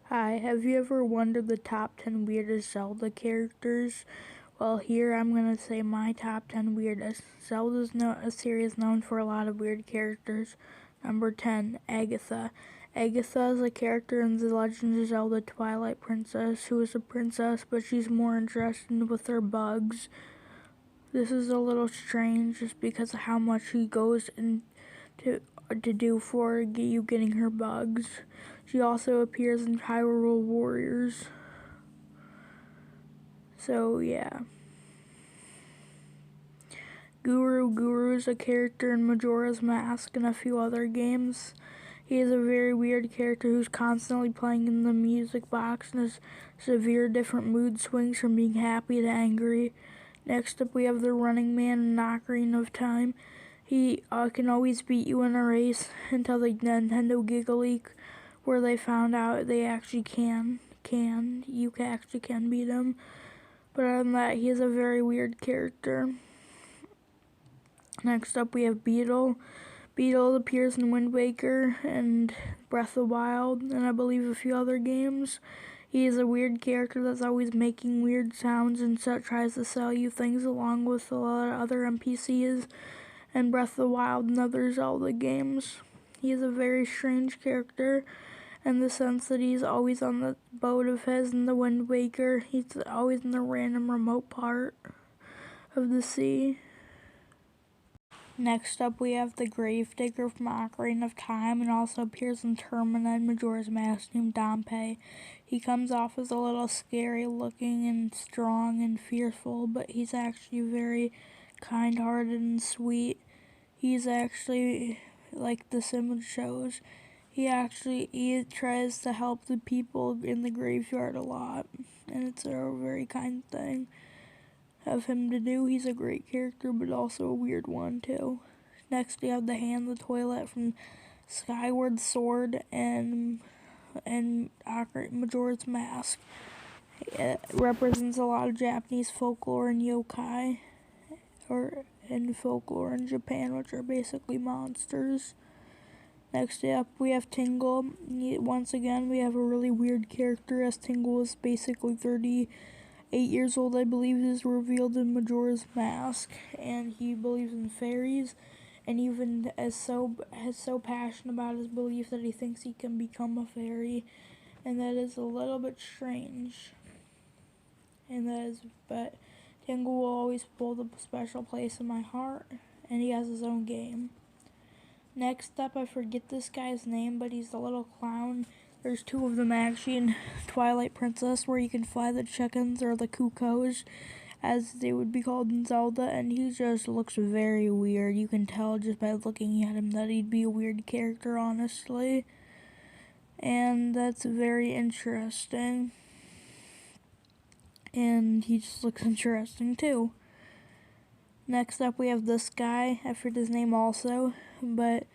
Hi, have you ever wondered the top 10 weirdest Zelda characters? Well, here I'm going to say my top 10 weirdest. Zelda's a series known for a lot of weird characters. Number 10, Agatha. Agatha is a character in the Legend of Zelda Twilight Princess who is a princess, but she's more interested with her bugs. This is a little strange just because of how much she goes into to do for you getting her bugs. She also appears in Hyrule Warriors. So yeah. Guru is a character in Majora's Mask and a few other games. He is a very weird character who's constantly playing in the music box and has severe different mood swings from being happy to angry. Next up we have the Running Man in Ocarina of Time. He can always beat you in a race until the Nintendo Giga Leak, where they found out they actually can beat him. But other than that, he is a very weird character. Next up we have Beetle. Beetle appears in Wind Waker and Breath of the Wild, and I believe a few other games. He is a weird character that's always making weird sounds and tries to sell you things along with a lot of other NPCs and Breath of the Wild and other Zelda games. He is a very strange character in the sense that he's always on the boat of his in the Wind Waker. He's always in the random remote part of the sea. Next up we have the Gravedigger from Ocarina of Time and also appears in Termina and Majora's Mask named Dompe. He comes off as a little scary looking and strong and fearful, but he's actually very kind-hearted and sweet. He's actually, like this image shows, he tries to help the people in the graveyard a lot, and it's a very kind thing of him to do. He's a great character, but also a weird one too. Next we have the Hand the Toilet from Skyward Sword and Majora's Mask. It represents a lot of Japanese folklore and yokai, and folklore in Japan, which are basically monsters. Next up, we have Tingle. Once again, we have a really weird character, as Tingle is basically 38 years old, I believe, is revealed in Majora's Mask, and he believes in fairies, and even is so passionate about his belief that he thinks he can become a fairy, and that is a little bit strange. But Tingle will always hold a special place in my heart, and he has his own game. Next up, I forget this guy's name, but he's the little clown. There's two of them actually in Twilight Princess, where you can fly the chickens, or the cuckoos, as they would be called in Zelda, and he just looks very weird. You can tell just by looking at him that he'd be a weird character, honestly. And that's very interesting. And he just looks interesting too. Next up we have this guy. I forget his name also, but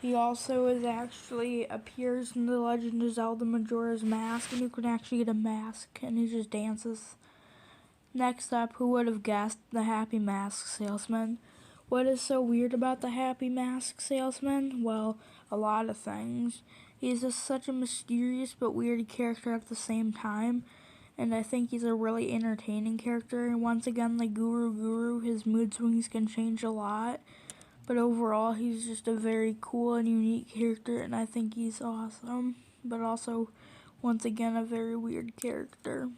he also appears in the Legend of Zelda Majora's Mask, and you can actually get a mask, and he just dances. Next up, who would have guessed, the Happy Mask Salesman? What is so weird about the Happy Mask Salesman? Well, a lot of things. He's just such a mysterious but weird character at the same time, and I think he's a really entertaining character. And once again, like Guru, his mood swings can change a lot, but overall he's just a very cool and unique character, and I think he's awesome, but also, once again, a very weird character.